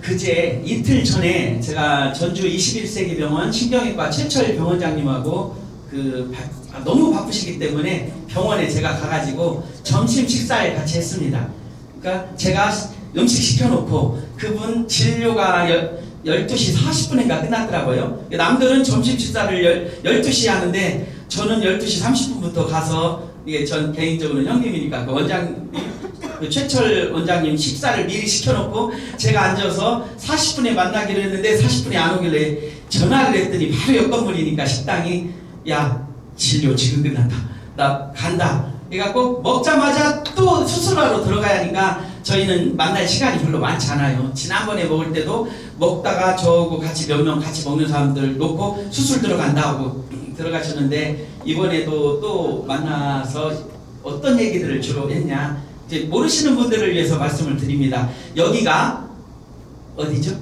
그제 이틀 전에 제가 전주 21세기 병원 신경외과 최철 병원장님하고 너무 바쁘시기 때문에 병원에 제가 가가지고 점심 식사를 같이 했습니다. 그러니까 제가 음식 시켜놓고 그분 진료가 12시 40분인가 끝났더라고요. 남들은 점심 식사를 12시 하는데 저는 12시 30분부터 가서, 이게 전 개인적으로 형님이니까 그 최철 원장님 식사를 미리 시켜놓고 제가 앉아서 40분에 만나기로 했는데 40분이 안 오길래 전화를 했더니 바로 옆 건물이니까 식당이, 야 진료 지금 끝났다, 나 간다. 그래갖고 먹자마자 또 수술하러 들어가야 하니까 저희는 만날 시간이 별로 많지 않아요. 지난번에 먹을 때도 먹다가 저하고 같이 몇 명 같이 먹는 사람들 놓고 수술 들어간다 하고 들어가셨는데, 이번에도 또 만나서 어떤 얘기들을 주로 했냐, 이제 모르시는 분들을 위해서 말씀을 드립니다. 여기가 어디죠?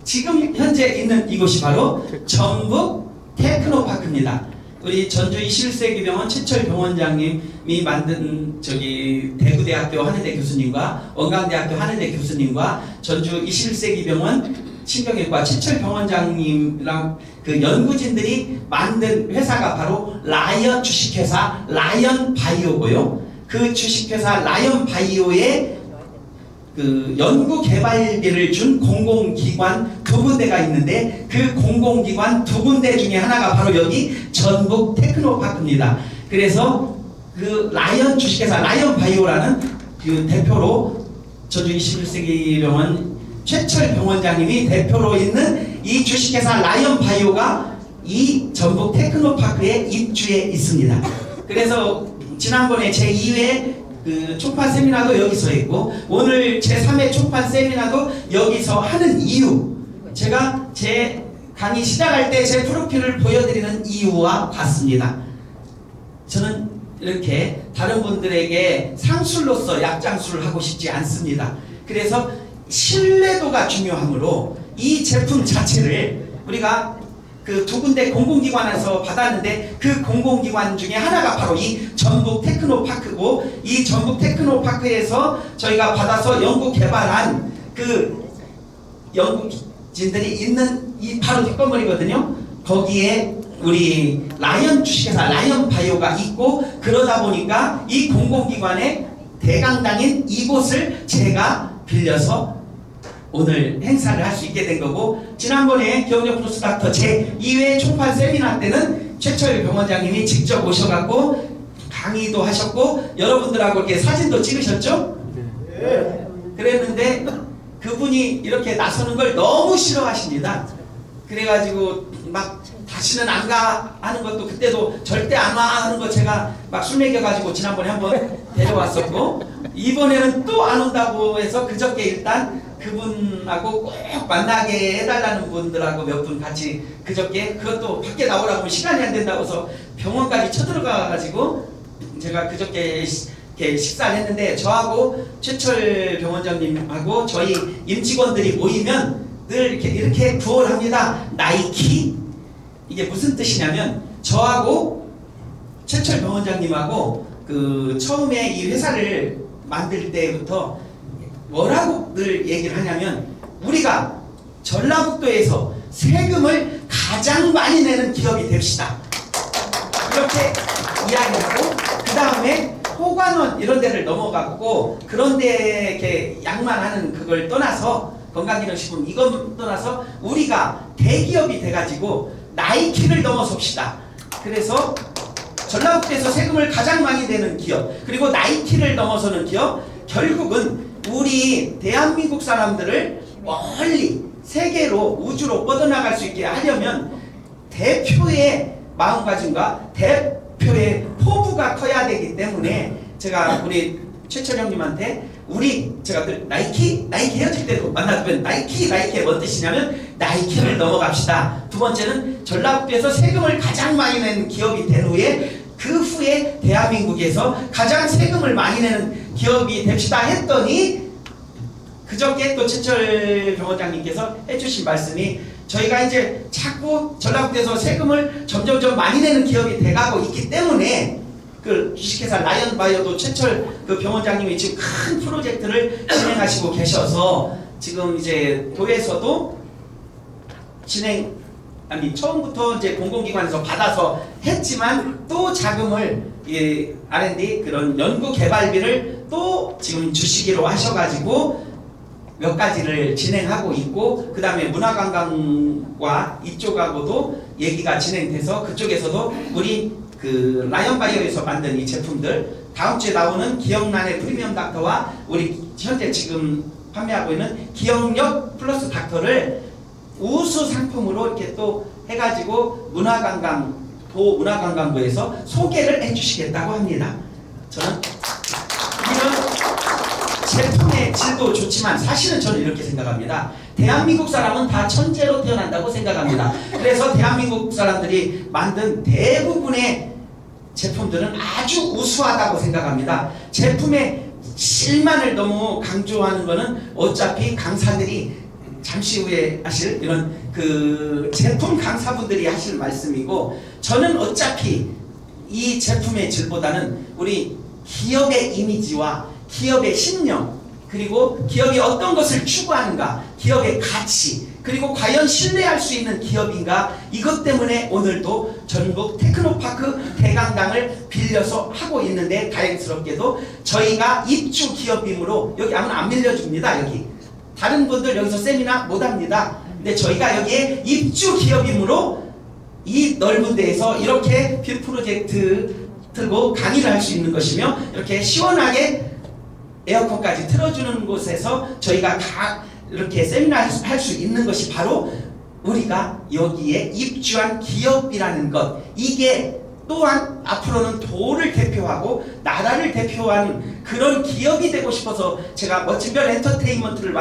지금 현재 있는 이곳이 바로 전북 테크노파크입니다. 우리 전주 21세기 병원 최철 병원장님이 만든 대구대학교 한의대 교수님과 원광대학교 한의대 교수님과 전주 21세기 병원 신경외과 최철 병원장님이랑 그 연구진들이 만든 회사가 바로 라이언 주식회사 라이언 바이오고요. 그 주식회사 라이언 바이오의 그 연구 개발비를 준 공공기관 두 군데가 있는데, 그 공공기관 두 군데 중에 하나가 바로 여기 전북 테크노파크입니다. 그래서 그 라이언 주식회사 라이언 바이오라는 그 대표로 전주 21세기 병원 최철 병원장님이 대표로 있는 이 주식회사 라이언 바이오가 이 전북 테크노파크에 입주해 있습니다. 그래서 지난번에 제2회 그 총판 세미나도 여기서 했고, 오늘 제3회 총판 세미나도 여기서 하는 이유, 제가 제 강의 시작할 때 제 프로필을 보여드리는 이유와 같습니다. 저는 이렇게 다른 분들에게 상술로서 약장술을 하고 싶지 않습니다. 그래서 신뢰도가 중요하므로 이 제품 자체를 우리가 그 두 군데 공공기관에서 받았는데, 그 공공기관 중에 하나가 바로 이 전북 테크노파크고, 이 전북 테크노파크에서 저희가 받아서 연구 개발한 그 연구진들이 있는 이 바로 뒷건물이거든요. 거기에 우리 라이언 주식회사 라이언 바이오가 있고, 그러다 보니까 이 공공기관의 대강당인 이곳을 제가 빌려서 오늘 행사를 할 수 있게 된 거고, 지난번에 기억력 플러스 닥터 제2회 총판 세미나 때는 최철 병원장님이 직접 오셔갖고 강의도 하셨고 여러분들하고 이렇게 사진도 찍으셨죠? 네. 그랬는데 그분이 이렇게 나서는 걸 너무 싫어하십니다. 그래가지고 막 다시는 안 가 하는 것도, 그때도 절대 안 와 하는 거 제가 막 술 먹여가지고 지난번에 한번 데려왔었고, 이번에는 또 안 온다고 해서 그저께 일단 그분하고 꼭 만나게 해달라는 분들하고 몇 분 같이 그저께, 그것도 밖에 나오라고 하면 시간이 안 된다고 해서 병원까지 쳐들어가가지고 제가 그저께 이렇게 식사를 했는데, 저하고 최철 병원장님하고 저희 임직원들이 모이면 늘 이렇게 구호를 합니다. 나이키? 이게 무슨 뜻이냐면, 저하고 최철 병원장님하고 그 처음에 이 회사를 만들 때부터 뭐라고 늘 얘기를 하냐면, 우리가 전라북도에서 세금을 가장 많이 내는 기업이 됩시다, 이렇게 이야기하고, 그 다음에 호관원 이런 데를 넘어가고, 그런 데 이렇게 양만하는 그걸 떠나서, 건강기능식품 이건 떠나서 우리가 대기업이 돼가지고 나이키를 넘어섭시다. 그래서 전라북도에서 세금을 가장 많이 내는 기업, 그리고 나이키를 넘어서는 기업, 결국은 우리 대한민국 사람들을 멀리 세계로 우주로 뻗어나갈 수 있게 하려면 대표의 마음가짐과 대표의 포부가 커야 되기 때문에, 제가 우리 최철 형님한테 제가 늘 나이키 헤어질 때도 만나면 나이키의 뭔 뜻이냐면, 나이키를 넘어갑시다. 두 번째는 전라북도에서 세금을 가장 많이 내는 기업이 된 후에, 그 후에 대한민국에서 가장 세금을 많이 내는 기업이 됩시다 했더니, 그저께 또 최철 병원장님께서 해주신 말씀이, 저희가 이제 자꾸 전라북도에서 세금을 점점점 많이 내는 기업이 돼가고 있기 때문에, 그 주식회사 라이언 바이오도 최철 그 병원장님이 지금 큰 프로젝트를 진행하시고 계셔서 지금 이제 도에서도 처음부터 이제 공공기관에서 받아서 했지만 또 자금을 R&D 그런 연구 개발비를 또 지금 주시기로 하셔가지고 몇 가지를 진행하고 있고, 그 다음에 문화관광과 이쪽하고도 얘기가 진행돼서 그쪽에서도 우리 그 라이언바이오에서 만든 이 제품들, 다음 주에 나오는 기억란의 프리미엄 닥터와 우리 현재 지금 판매하고 있는 기억력 플러스 닥터를 우수 상품으로 이렇게 또 해가지고 문화관광부에서 소개를 해주시겠다고 합니다. 저는 이런 제품의 질도 좋지만 사실은 저는 이렇게 생각합니다. 대한민국 사람은 다 천재로 태어난다고 생각합니다. 그래서 대한민국 사람들이 만든 대부분의 제품들은 아주 우수하다고 생각합니다. 제품의 실만을 너무 강조하는 것은 어차피 강사들이 잠시 후에 하실 이런 그 제품 강사분들이 하실 말씀이고, 저는 어차피 이 제품의 질보다는 우리 기업의 이미지와 기업의 신념, 그리고 기업이 어떤 것을 추구하는가, 기업의 가치, 그리고 과연 신뢰할 수 있는 기업인가, 이것 때문에 오늘도 전국 테크노파크 대강당을 빌려서 하고 있는데, 다행스럽게도 저희가 입주 기업이므로 여기 아무나 안 빌려줍니다. 여기 다른 분들 여기서 세미나 못합니다. 근데 저희가 여기에 입주 기업이므로 이 넓은 데에서 이렇게 뷰 프로젝트 틀고 강의를 할 수 있는 것이며, 이렇게 시원하게 에어컨까지 틀어주는 곳에서 저희가 다 이렇게 세미나 할 수 있는 것이 바로 우리가 여기에 입주한 기업이라는 것, 이게 또한 앞으로는 도를 대표하고 나라를 대표하는 그런 기업이 되고 싶어서 제가 멋진별 엔터테인먼트를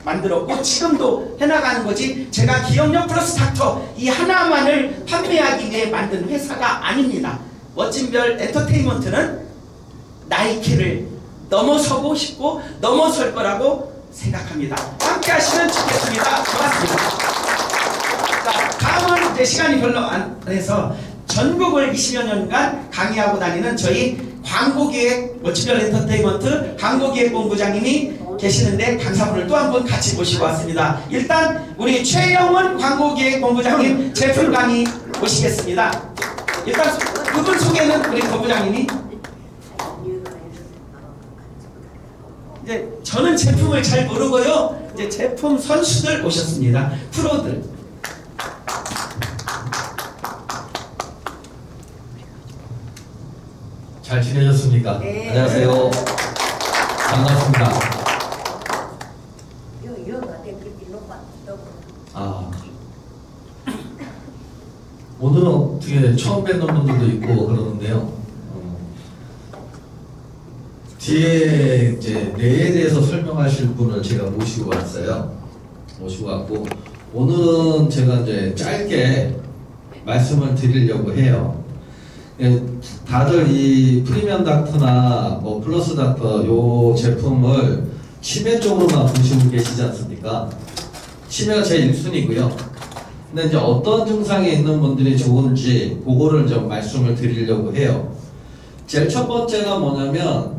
만들었고 지금도 해나가는 거지, 제가 기억력 플러스 닥터 이 하나만을 판매하기 위해 만든 회사가 아닙니다. 멋진별 엔터테인먼트는 나이키를 넘어서고 싶고 넘어설 거라고 생각합니다. 함께 하시면 좋겠습니다. 고맙습니다. 자, 다음은 이제 시간이 별로 안 해서 전국을 20여 년간 강의하고 다니는 저희 광고기획 멋진별 엔터테인먼트 광고기획본부장님이 계시는데, 강사분을 또 한 번 같이 모시고 왔습니다. 일단 우리 최영훈 광고기획본부장님 제품 강의 모시겠습니다. 일단 그분 소개는 우리 본부장님이. 이제 저는 제품을 잘 모르고요. 이제 제품 선수들 오셨습니다. 프로들. 잘 지내셨습니까? 네. 안녕하세요. 반갑습니다. 오늘은 어떻게 처음 뵙는 분들도 있고 그러는데요. 뒤에 이제 뇌에 대해서 설명하실 분을 제가 모시고 왔어요. 모시고 왔고, 오늘은 제가 이제 짧게 말씀을 드리려고 해요. 다들 이 프리미엄 닥터나 뭐 플러스 닥터 요 제품을 치매 쪽으로만 보시고 계시지 않습니까? 치매가 제일 1순위고요. 근데 이제 어떤 증상이 있는 분들이 좋은지 그거를 좀 말씀을 드리려고 해요. 제일 첫 번째가 뭐냐면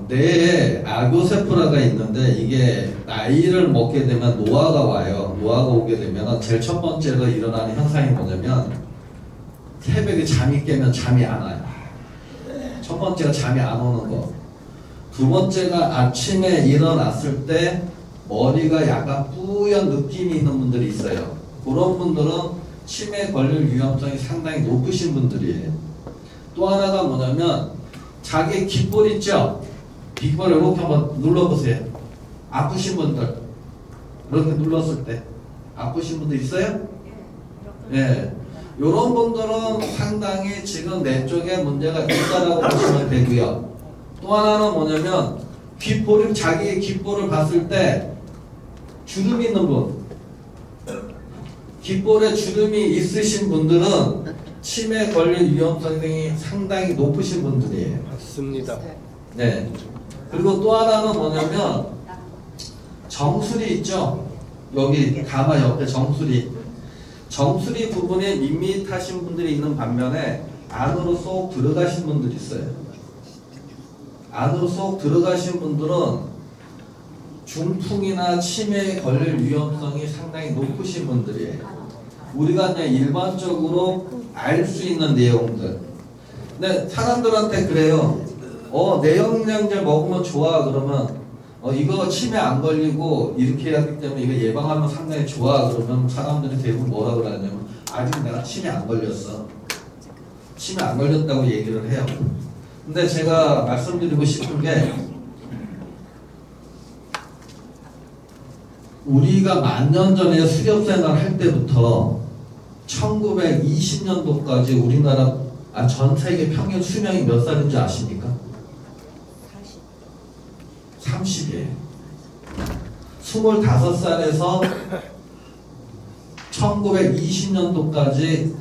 뇌에 알고세포라가 있는데, 이게 나이를 먹게 되면 노화가 와요. 노화가 오게 되면 제일 첫 번째로 일어나는 현상이 뭐냐면, 새벽에 잠이 깨면 잠이 안 와요. 첫 번째가 잠이 안 오는 거. 두 번째가 아침에 일어났을 때 머리가 약간 뿌연 느낌이 있는 분들이 있어요. 그런 분들은 치매 걸릴 위험성이 상당히 높으신 분들이에요. 또 하나가 뭐냐면, 자기 귓볼 있죠? 귓볼 이렇게 한번 눌러보세요. 아프신 분들, 이렇게 눌렀을 때 아프신 분들 있어요? 네. 이런 분들은 상당히 지금 뇌 쪽에 문제가 있다라고 보시면 되고요. 또 하나는 뭐냐면, 귓볼을, 자기의 귓볼을 봤을 때 주름이 있는 분, 귓볼에 주름이 있으신 분들은 치매 걸릴 위험성이 상당히 높으신 분들이에요. 맞습니다. 네. 그리고 또 하나는 뭐냐면, 정수리 있죠? 여기 가마 옆에 정수리. 정수리 부분에 밋밋하신 분들이 있는 반면에 안으로 쏙 들어가신 분들이 있어요. 안으로 쏙 들어가신 분들은 중풍이나 치매에 걸릴 위험성이 상당히 높으신 분들이에요. 우리가 그냥 일반적으로 알 수 있는 내용들. 근데 사람들한테 그래요. 뇌영양제 먹으면 좋아 그러면 이거 치매 안 걸리고 이렇게 하기 때문에 이거 예방하면 상당히 좋아 그러면 사람들이 대부분 뭐라 그러냐면 아직 내가 치매 안 걸렸어. 치매 안 걸렸다고 얘기를 해요. 근데 제가 말씀드리고 싶은 게 우리가 1000년 전에 수렵 생활 할 때부터 1920년도까지 우리나라 전 세계 평균 수명이 몇 살인지 아십니까? 30이에요. 25살에서 1920년도까지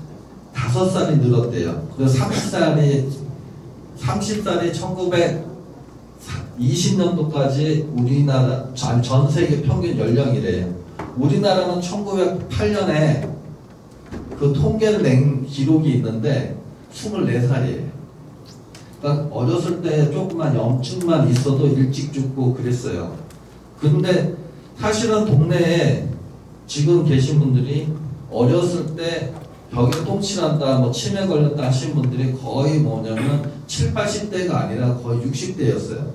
5살이 늘었대요. 그래서 30살이 1920년도까지 우리나라 전 세계 평균 연령이래요. 우리나라는 1908년에 그 통계를 낸 기록이 있는데 24살이에요. 그러니까 어렸을 때 조그만 염증만 있어도 일찍 죽고 그랬어요. 근데 사실은 동네에 지금 계신 분들이 어렸을 때 벽에 똥칠한다, 뭐 치매 걸렸다 하신 분들이 거의 뭐냐면 7, 80대가 아니라 거의 60대였어요.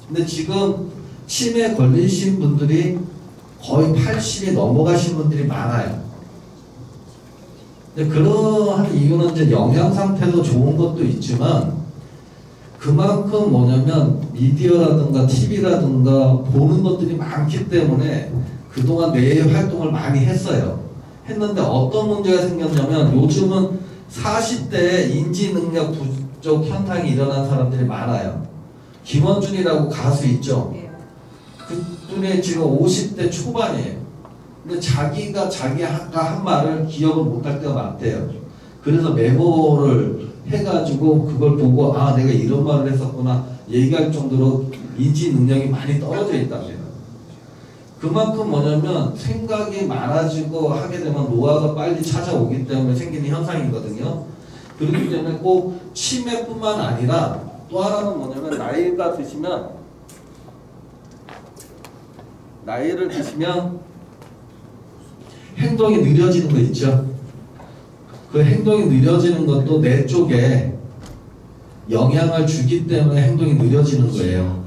근데 지금 치매 걸리신 분들이 거의 80이 넘어가신 분들이 많아요. 근데 그러한 이유는 이제 영양 상태도 좋은 것도 있지만 그만큼 뭐냐면 미디어라든가 TV라든가 보는 것들이 많기 때문에 그동안 뇌의 활동을 많이 했어요. 했는데 어떤 문제가 생겼냐면 요즘은 40대에 인지 능력 부족 현상이 일어난 사람들이 많아요. 김원준이라고 가수 있죠. 그분이 지금 50대 초반이에요. 근데 자기가 한 말을 기억을 못할 때가 많대요. 그래서 메모를 해가지고 그걸 보고 아 내가 이런 말을 했었구나 얘기할 정도로 인지 능력이 많이 떨어져 있답니다. 그만큼 뭐냐면 생각이 많아지고 하게 되면 노화가 빨리 찾아오기 때문에 생기는 현상이거든요. 그렇기 때문에 꼭 치매뿐만 아니라 또 하나는 뭐냐면 나이를 드시면 행동이 느려지는 거 있죠. 그 행동이 느려지는 것도 뇌 쪽에 영향을 주기 때문에 행동이 느려지는 거예요.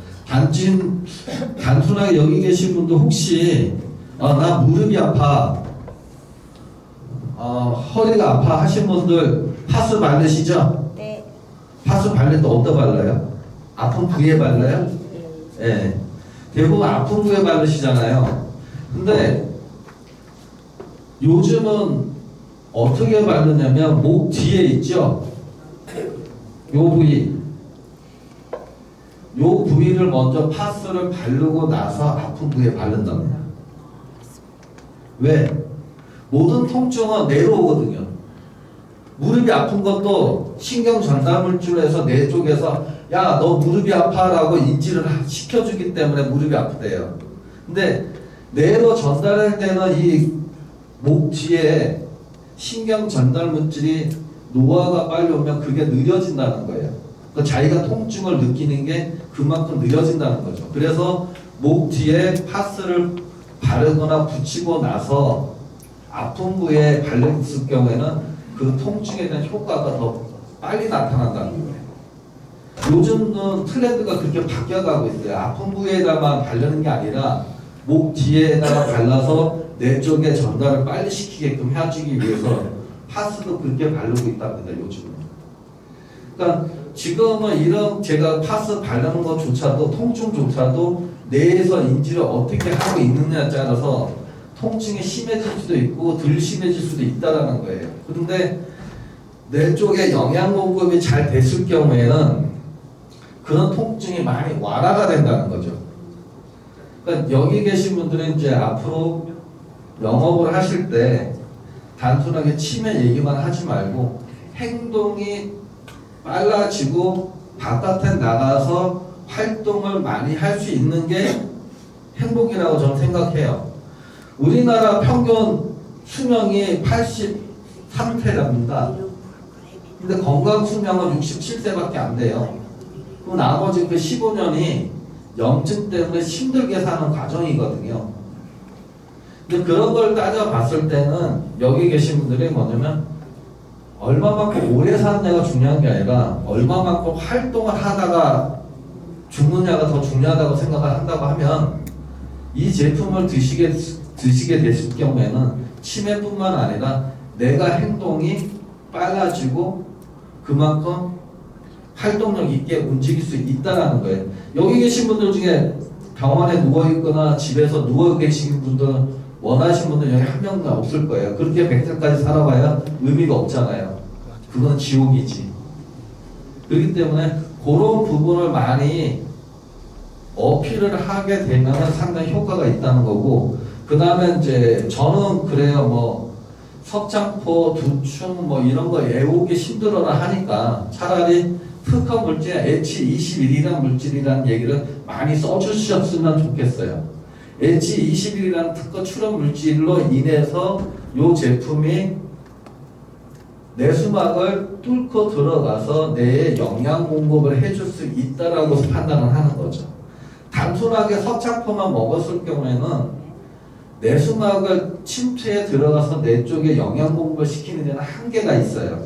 단순하게 여기 계신 분도 혹시 나 무릎이 아파, 허리가 아파 하신 분들 파스 바르시죠? 네. 파스 바를 때 어디다 발라요? 아픈 부위에 발라요? 네. 대부분 아픈 부위에 바르시잖아요. 근데 요즘은 어떻게 바르냐면 목 뒤에 있죠? 요 부위를 먼저 파스를 바르고 나서 아픈 부위에 바른답니다. 왜? 모든 통증은 뇌로 오거든요. 무릎이 아픈 것도 신경 전달물질에서 뇌 쪽에서 야 너 무릎이 아파라고 인지를 시켜주기 때문에 무릎이 아프대요. 근데 뇌로 전달할 때는 이 목 뒤에 신경 전달 물질이 노화가 빨리 오면 그게 느려진다는 거예요. 그러니까 자기가 통증을 느끼는 게 그만큼 느려진다는 거죠. 그래서 목 뒤에 파스를 바르거나 붙이고 나서 아픈 부위에 발랐을 경우에는 그 통증에 대한 효과가 더 빨리 나타난다는 거예요. 요즘은 트렌드가 그렇게 바뀌어가고 있어요. 아픈 부위에다만 바르는 게 아니라 목 뒤에다가 발라서 뇌 쪽에 전달을 빨리 시키게끔 해주기 위해서 파스도 그렇게 바르고 있답니다. 요즘은. 그러니까 지금은 이런 제가 파스 바르는 것조차도 통증조차도 뇌에서 인지를 어떻게 하고 있느냐에 따라서 통증이 심해질 수도 있고 덜 심해질 수도 있다라는 거예요. 그런데 뇌 쪽에 영양 공급이 잘 됐을 경우에는 그런 통증이 많이 완화가 된다는 거죠. 그러니까 여기 계신 분들은 이제 앞으로 영업을 하실 때 단순하게 치매 얘기만 하지 말고 행동이 빨라지고 바깥에 나가서 활동을 많이 할 수 있는 게 행복이라고 저는 생각해요. 우리나라 평균 수명이 83세랍니다. 근데 건강 수명은 67세밖에 안 돼요. 그 나머지 그 15년이 염증 때문에 힘들게 사는 과정이거든요. 근데 그런 걸 따져봤을 때는 여기 계신 분들이 뭐냐면 얼마만큼 오래 사느냐가 중요한 게 아니라 얼마만큼 활동을 하다가 죽느냐가 더 중요하다고 생각을 한다고 하면 이 제품을 드시게 됐을 경우에는 치매뿐만 아니라 내가 행동이 빨라지고 그만큼 활동력 있게 움직일 수 있다라는 거예요. 여기 계신 분들 중에 병원에 누워 있거나 집에서 누워 계신 분들은 원하시는 분들 여기 한 명도 없을 거예요. 그렇게 100살까지 살아봐야 의미가 없잖아요. 그건 지옥이지. 그렇기 때문에 그런 부분을 많이 어필을 하게 되면 상당히 효과가 있다는 거고, 그 다음에 이제 저는 그래요. 뭐 석장포, 두충 뭐 이런 거 외우기 힘들어라 하니까 차라리 특허 물질 H21이라는 물질이라는 얘기를 많이 써주셨으면 좋겠어요. H21이라는 특허 출원 물질로 인해서 이 제품이 내수막을 뚫고 들어가서 뇌에 영양 공급을 해줄 수 있다라고 판단을 하는 거죠. 단순하게 석장포만 먹었을 경우에는 내수막을 침투에 들어가서 뇌 쪽에 영양 공급을 시키는 데는 한계가 있어요.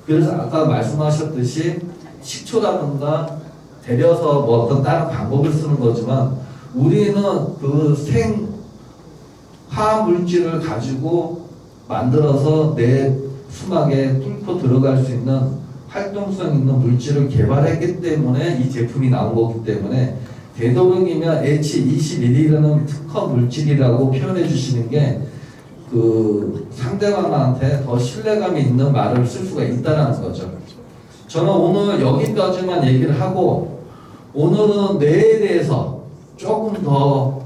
그래서 아까 말씀하셨듯이 식초라든가 데려서 뭐 어떤 다른 방법을 쓰는 거지만 우리는 그 생화 물질을 가지고 만들어서 뇌 수막에 뚫고 들어갈 수 있는 활동성 있는 물질을 개발했기 때문에 이 제품이 나온 거기 때문에 되도록이면 H21이라는 특허 물질이라고 표현해 주시는 게 그 상대방한테 더 신뢰감이 있는 말을 쓸 수가 있다는 거죠. 저는 오늘 여기까지만 얘기를 하고 오늘은 뇌에 대해서 조금 더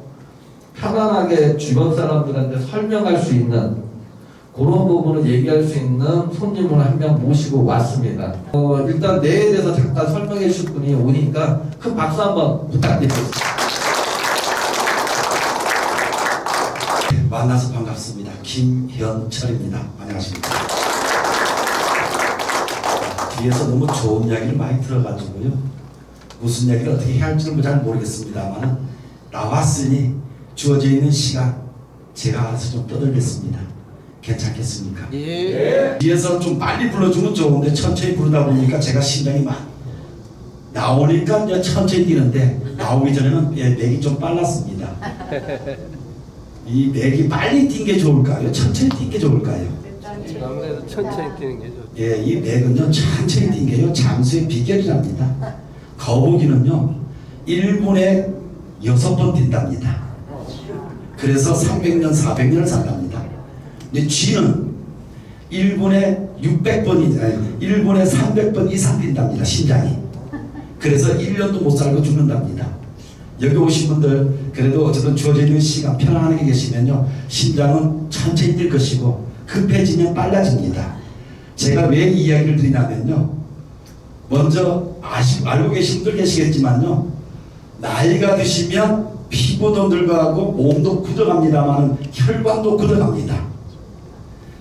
편안하게 주변 사람들한테 설명할 수 있는 그런 부분을 얘기할 수 있는 손님을 한 명 모시고 왔습니다. 일단 뇌에 대해서 잠깐 설명해 주실 분이 오니까 큰 박수 한번 부탁드리겠습니다. 만나서 반갑습니다. 김현철입니다. 안녕하십니까. 뒤에서 너무 좋은 이야기를 많이 들어가지고요. 무슨 이야기를 어떻게 해야 할지는 잘 모르겠습니다만 나왔으니 주어져 있는 시간 제가 알아서 좀 떠들겠습니다. 괜찮겠습니까? 예. 뒤에서 좀 빨리 불러주면 좋은데 천천히 부르다 보니까 제가 심장이 막 나오니까 이제 천천히 뛰는데 나오기 전에는 맥이 좀 빨랐습니다. 이 맥이 빨리 뛴 게 좋을까요? 천천히 뛴 게 좋을까요? 아무래도 천천히 뛰는 게 좋죠. 예, 이 맥은요 천천히 뛴 게요 장수의 비결이랍니다. 거북이는요 1분에 6번 뛴답니다. 그래서 300년, 400년을 산답니다. 근데 쥐는 1분에 600번이 아니 1분에 300번 이상 뛴답니다. 심장이. 그래서 1년도 못 살고 죽는답니다. 여기 오신 분들 그래도 어쨌든 주어져 있는 시간 편안하게 계시면요 심장은 천천히 뛸 것이고 급해지면 빨라집니다. 제가 왜 이 이야기를 드리냐면요 먼저 알고 계신 분들 계시겠지만요 나이가 드시면 피부도 늙어가고 몸도 굳어갑니다만 혈관도 굳어갑니다.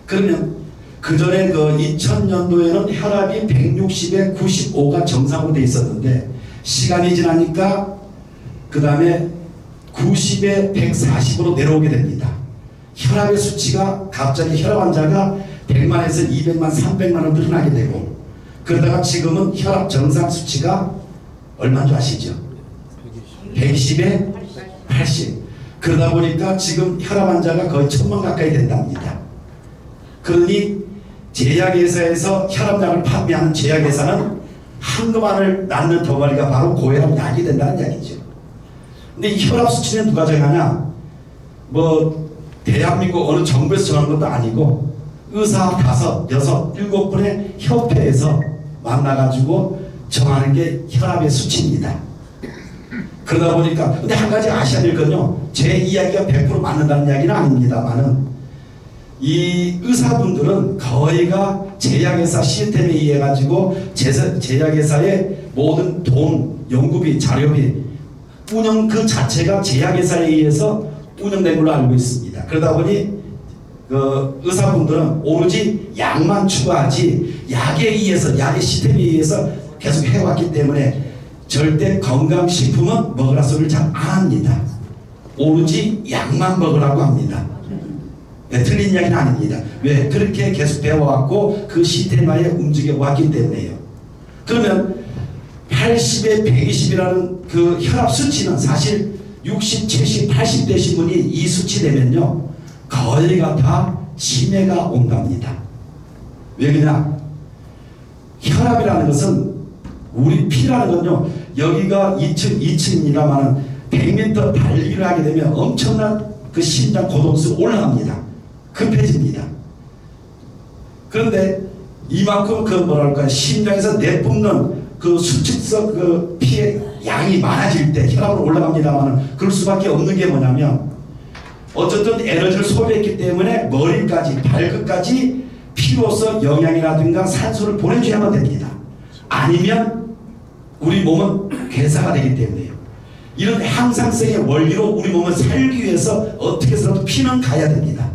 그러면 그 전에 그 2000년도에는 혈압이 160에 95가 정상으로 돼 있었는데 시간이 지나니까 그 다음에 90에 140으로 내려오게 됩니다. 혈압의 수치가 갑자기 혈압 환자가 100만에서 200만, 300만으로 늘어나게 되고 그러다가 지금은 혈압 정상 수치가 얼마인 줄 아시죠? 120에 80. 그러다 보니까 지금 혈압 환자가 거의 1000만 가까이 된답니다. 그러니 제약회사에서 혈압약을 판매하는 제약회사는 한꺼번을 낳는 덩어리가 바로 고혈압 약이 된다는 이야기죠. 근데 이 혈압 수치는 누가 정하냐? 뭐 대한민국 어느 정부에서 정하는 것도 아니고 의사 5, 6, 7분의 협회에서 만나가지고 정하는 게 혈압의 수치입니다. 그러다 보니까 근데 한 가지 아셔야 될 건요 제 이야기가 100% 맞는다는 이야기는 아닙니다만은 이 의사분들은 거의가 제약회사 시스템에 의해 가지고 제약회사의 모든 돈, 연구비, 자료비 운영 그 자체가 제약회사에 의해서 운영된 걸로 알고 있습니다. 그러다 보니 그 의사분들은 오로지 약만 추구하지 약에 의해서 약의 시스템에 의해서 계속 해왔기 때문에 절대 건강식품은 먹으라 소리를 잘 안 합니다. 오로지 약만 먹으라고 합니다. 네, 틀린 이야기는 아닙니다. 왜? 그렇게 계속 배워왔고 그 시스템화에 움직여왔기 때문에요. 그러면 80에 120이라는 그 혈압 수치는 사실 60, 70, 80 되신 분이 이 수치 되면요 거의가 다 치매가 온답니다. 왜 그러냐? 혈압이라는 것은 우리 피라는 건요 여기가 2층이라마는 100m 달리기를 하게 되면 엄청난 그 심장 고동수 올라갑니다. 급해집니다. 그런데 이만큼 그 뭐랄까 심장에서 내뿜는 그 수축성 그 피의 양이 많아질 때 혈압으로 올라갑니다만 그럴 수밖에 없는 게 뭐냐면 어쨌든 에너지를 소비했기 때문에 머리까지 발끝까지 피로서 영양이라든가 산소를 보내줘야만 됩니다. 아니면 우리 몸은 괴사가 되기 때문에요. 이런 항상성의 원리로 우리 몸을 살기 위해서 어떻게 해서라도 피는 가야 됩니다.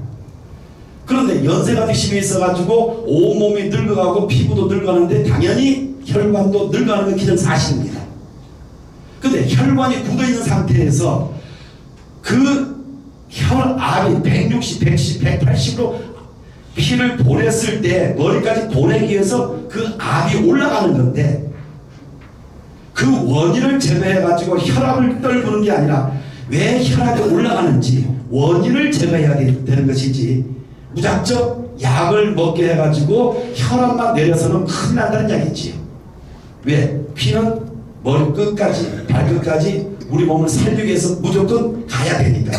그런데 연세가 드심이 있어가지고 온몸이 늙어가고 피부도 늙어가는데 당연히 혈관도 늙어가는 건 기정사실입니다. 근데 혈관이 굳어있는 상태에서 그 혈압이 160, 110, 180으로 피를 보냈을 때 머리까지 보내기 위해서 그 압이 올라가는 건데 그 원인을 제거해가지고 혈압을 떨구는 게 아니라 왜 혈압이 올라가는지 원인을 제거해야 되는 것이지 무작정 약을 먹게 해가지고 혈압만 내려서는 큰일 난다는 이야기지요. 왜? 피는 머리 끝까지 발끝까지 우리 몸을 살리기 위해서 무조건 가야 되니까.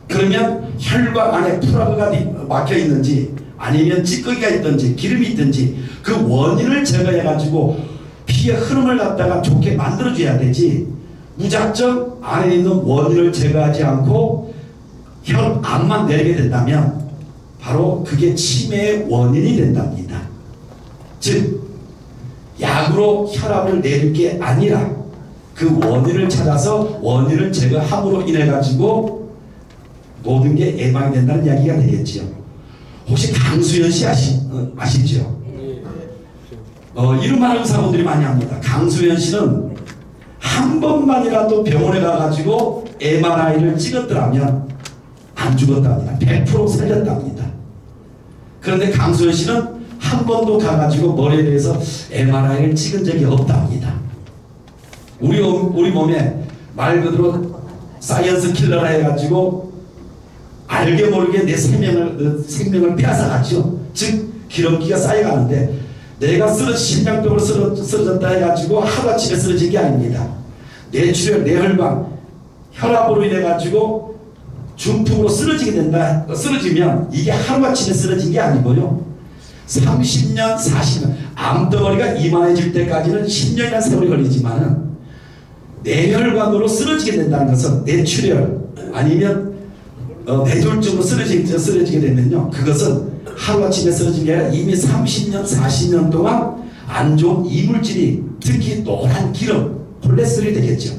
그러면 혈관 안에 플라그가 막혀 있는지 아니면 찌꺼기가 있든지 기름이 있든지 그 원인을 제거해가지고 피의 흐름을 갖다가 좋게 만들어줘야 되지 무작정 안에 있는 원인을 제거하지 않고 혈압만 내리게 된다면 바로 그게 치매의 원인이 된답니다. 즉 약으로 혈압을 내릴 게 아니라 그 원인을 찾아서 원인을 제거함으로 인해 가지고 모든 게 예방이 된다는 이야기가 되겠지요. 혹시 강수연 씨 아시죠? 이런 의사분들이 많이 합니다. 강수연 씨는 한 번만이라도 병원에 가가지고 MRI를 찍었더라면 안 죽었답니다. 100% 살렸답니다. 그런데 강수연 씨는 한 번도 가가지고 머리에 대해서 MRI를 찍은 적이 없답니다. 우리 몸에 말 그대로 사이언스 킬러라 해가지고 알게 모르게 내 생명을 빼앗아가죠. 즉 기름기가 쌓여가는데 내가 심장병으로 쓰러졌다 해가지고 하루아침에 쓰러진 게 아닙니다. 뇌출혈, 뇌혈관, 혈압으로 인해가지고 중풍으로 쓰러지면 이게 하루아침에 쓰러진 게 아니고요. 30년, 40년, 암덩어리가 이만해질 때까지는 10년이나 세월이 걸리지만은 뇌혈관으로 쓰러지게 된다는 것은 뇌출혈 아니면 뇌졸중으로 쓰러지게 되면요. 그것은 하루아침에 쓰러진 게 아니라 이미 30년, 40년 동안 안 좋은 이물질이 특히 노란 기름, 콜레스테롤이 되겠죠.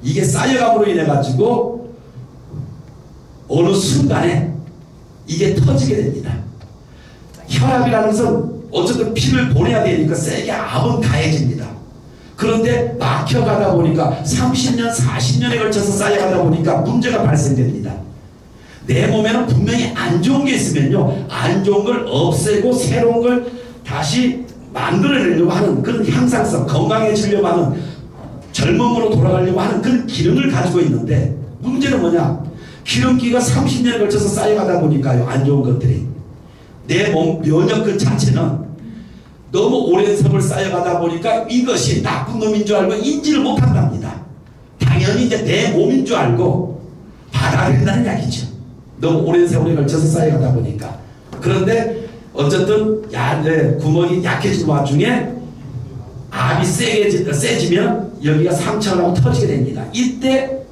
이게 쌓여감으로 인해 가지고 어느 순간에 이게 터지게 됩니다. 혈압이라는 것은 어쨌든 피를 보내야 되니까 세게 압은 가해집니다. 그런데 막혀가다 보니까 30년, 40년에 걸쳐서 쌓여가다 보니까 문제가 발생됩니다. 내 몸에는 분명히 안 좋은 게 있으면요, 안 좋은 걸 없애고 새로운 걸 다시 만들어내려고 하는 그런 향상성, 건강해지려고 하는 젊음으로 돌아가려고 하는 그런 기능을 가지고 있는데 문제는 뭐냐? 기름기가 30년에 걸쳐서 쌓여가다 보니까요, 안 좋은 것들이 내 몸 면역 그 자체는 너무 오랜 세월 쌓여가다 보니까 이것이 나쁜 놈인 줄 알고 인지를 못한답니다. 당연히 이제 내 몸인 줄 알고 받아들인다는 이야기죠. 너무 오랜 세월에 걸쳐서 쌓여가다 보니까. 그런데 어쨌든 구멍이 약해진 와중에 압이 세지면 여기가 상처가 나고 터지게 됩니다. 이때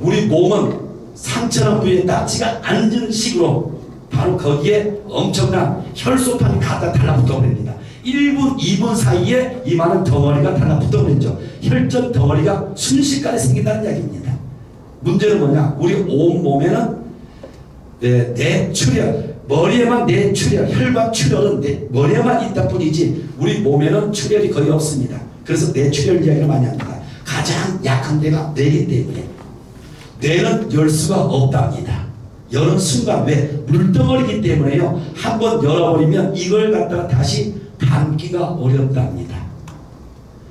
우리 몸은 상처난 부위에 닿지가 않는 식으로 바로 거기에 엄청난 혈소판이 갖다 달라붙어 버립니다. 1분, 2분 사이에 이만한 덩어리가 달라붙어 버리죠. 혈전 덩어리가 순식간에 생긴다는 이야기입니다. 문제는 뭐냐? 우리 온 몸에는 뇌출혈, 머리에만 뇌출혈, 혈관 출혈은 머리에만 있다 뿐이지 우리 몸에는 출혈이 거의 없습니다. 그래서 뇌출혈 이야기를 많이 합니다. 가장 약한 데가 뇌이기 때문에 뇌는 열 수가 없답니다. 여는 순간 왜? 물덩어리기 때문에요. 한번 열어버리면 이걸 갖다가 다시 담기가 어렵답니다.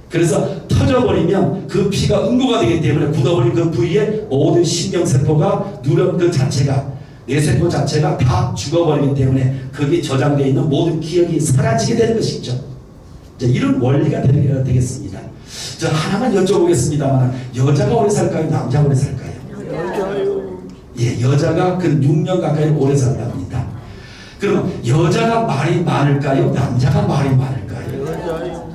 그래서 터져버리면 그 피가 응고가 되기 때문에 굳어버린 그 부위에 모든 신경세포가 누런 그 자체가 뇌세포 자체가 다 죽어버리기 때문에 거기에 저장되어 있는 모든 기억이 사라지게 되는 것이죠. 이런 원리가 되겠습니다. 저 하나만 여쭤보겠습니다만 여자가 오래 살까요? 남자가 오래 살까요? 여자요. 예, 여자가 그 6년 가까이 오래 산답니다. 그럼 여자가 말이 많을까요? 남자가 말이 많을까요? 여자요.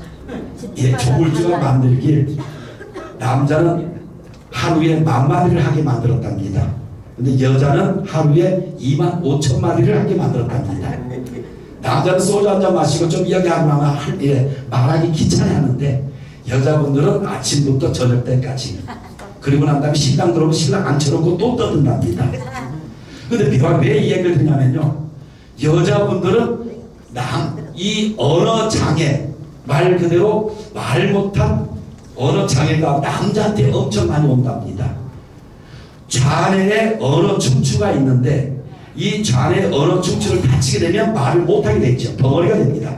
예, 조물주가 만들길 남자는 하루에 10,000마디를 하게 만들었답니다. 근데 여자는 하루에 25,000마디를 하게 만들었답니다. 남자는 소주 한잔 마시고 좀 이야기하고 나면 말하기 귀찮아하는데 여자분들은 아침부터 저녁 때까지 그리고 난 다음에 신랑 들어오면 신랑 앉혀놓고 또 떠든답니다. 근데 왜 이 얘기를 드냐면요, 여자분들은 이 언어 장애, 말 그대로 말 못한 언어 장애가 남자한테 엄청 많이 온답니다. 좌뇌에 언어 충추가 있는데 이 좌뇌 언어 충추를 다치게 되면 말을 못하게 되죠. 벙어리가 됩니다.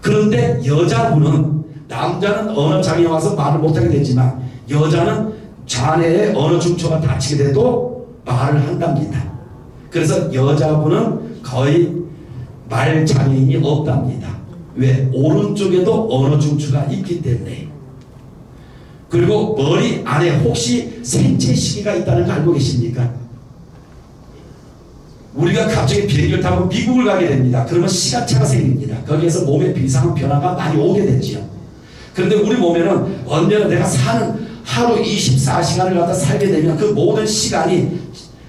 그런데 여자분은, 남자는 언어 장애가 와서 말을 못하게 되지만 여자는 좌뇌에 언어 충추가 다치게 돼도 말을 한답니다. 그래서 여자분은 거의 말 장애인이 없답니다. 왜? 오른쪽에도 언어 충추가 있기 때문에. 그리고 머리 안에 혹시 생체 시계가 있다는 거 알고 계십니까? 우리가 갑자기 비행기를 타고 미국을 가게 됩니다. 그러면 시간차가 생깁니다. 거기에서 몸에 이상한 변화가 많이 오게 되죠. 그런데 우리 몸에는 언제나 내가 사는 하루 24시간을 갖다 살게 되면 그 모든 시간이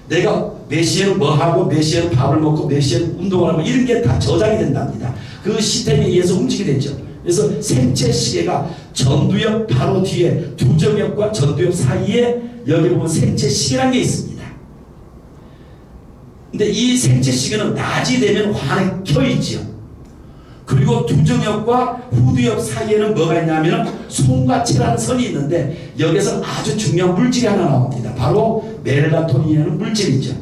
내가 몇 시에는 뭐 하고 몇 시에는 밥을 먹고 몇 시에는 운동을 하고 이런 게 다 저장이 된답니다. 그 시스템에 의해서 움직이게 되죠. 그래서 생체 시계가 전두엽 바로 뒤에 두정엽과 전두엽 사이에 여기 보면 생체 시계라는 게 있습니다. 근데 이 생체 시계는 낮이 되면 환에 켜 있죠. 그리고 두정엽과 후두엽 사이에는 뭐가 있냐면 송가체라는 선이 있는데 여기서 아주 중요한 물질이 하나 나옵니다. 바로 멜라토닌이라는 물질이죠.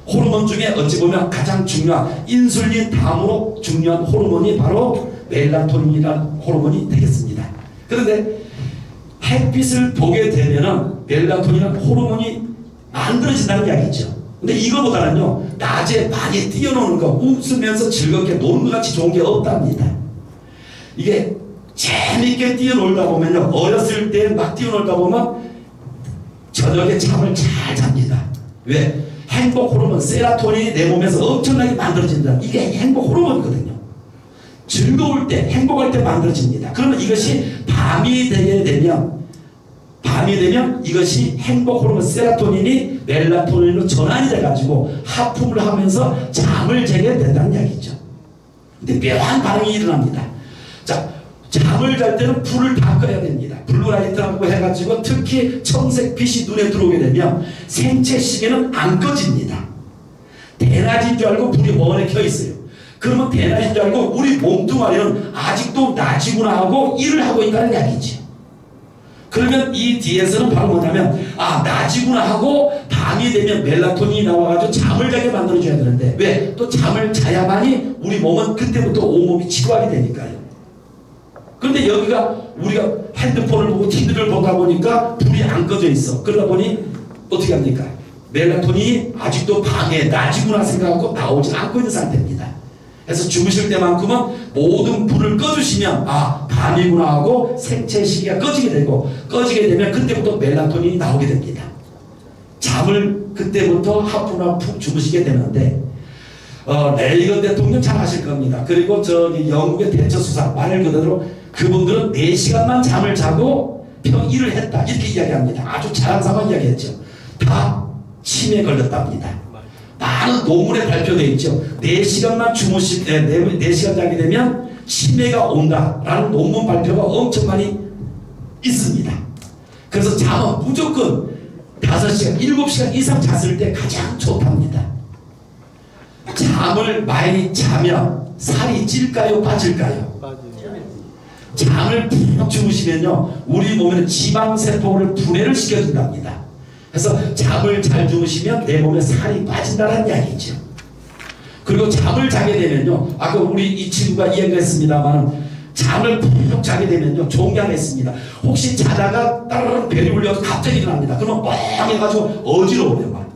호르몬 중에 어찌 보면 가장 중요한 인슐린 다음으로 중요한 호르몬이 바로 멜라토닌이라는 호르몬이 되겠습니다. 그런데 햇빛을 보게 되면은 멜라토닌이라는 호르몬이 만들어진다는 이야기죠. 근데 이거보다는요, 낮에 많이 뛰어노는 거, 웃으면서 즐겁게 노는 것 같이 좋은 게 없답니다. 이게 재밌게 뛰어놀다 보면요, 어렸을 때 막 뛰어놀다 보면 저녁에 잠을 잘 잡니다. 왜? 행복 호르몬 세라토닌이 내 몸에서 엄청나게 만들어진다. 이게 행복 호르몬이거든요. 즐거울 때, 행복할 때 만들어집니다. 그러면 이것이 밤이 되면 이것이 행복 호르몬 세라토닌이 멜라토닌으로 전환이 돼가지고 하품을 하면서 잠을 자게 된다는 이야기죠. 근데 묘한 반응이 일어납니다. 자, 잠을 잘 때는 불을 다 꺼야 됩니다. 블루라이트라고 해가지고 특히 청색 빛이 눈에 들어오게 되면 생체 시계는 안 꺼집니다. 대낮인 줄 알고 불이 원에 켜 있어요. 그러면 대낮인 줄 알고 우리 몸뚱아리는 아직도 낮이구나 하고 일을 하고 있다는 이야기죠. 그러면 이 뒤에서는 바로 뭐냐면 낮이구나 하고 밤이 되면 멜라토닌이 나와가지고 잠을 자게 만들어줘야 되는데 왜? 또 잠을 자야만이 우리 몸은 그때부터 온몸이 지루하게 되니까요. 그런데 여기가 우리가 핸드폰을 보고 TV를 보다 보니까 불이 안 꺼져 있어. 그러다 보니 어떻게 합니까? 멜라토닌이 아직도 밤에 낮이구나 생각하고 나오지 않고 있는 상태입니다. 그래서 주무실 때만큼은 모든 불을 꺼주시면 밤이구나 하고 생체 시계가 꺼지게 되고 꺼지게 되면 그때부터 멜라토닌이 나오게 됩니다. 잠을 그때부터 하프나 푹 주무시게 되는데 레이건 대통령 잘 아실 겁니다. 그리고 저기 영국의 대처 수사 말 그대로 그분들은 4시간만 잠을 자고 일을 했다 이렇게 이야기합니다. 아주 자랑스러운 이야기했죠. 다 치매에 걸렸답니다. 많은 논문에 발표되어 있죠. 4시간만 4시간 자게 되면 치매가 온다라는 논문 발표가 엄청 많이 있습니다. 그래서 잠은 무조건 5시간, 7시간 이상 잤을 때 가장 좋답니다. 잠을 많이 자면 살이 찔까요? 빠질까요? 잠을 푹 주무시면요 우리 몸에는 지방세포를 분해를 시켜준답니다. 그래서 잠을 잘 주무시면 내 몸에 살이 빠진다는 이야기죠. 그리고 잠을 자게 되면요 아까 우리 이 친구가 이야기했습니다만 잠을 푹 자게 되면요 좋은 게 하나 있습니다. 혹시 자다가 따르릉 배를 울려서 갑자기 일어납니다. 그러면 뻥 해가지고 어지러워요 막.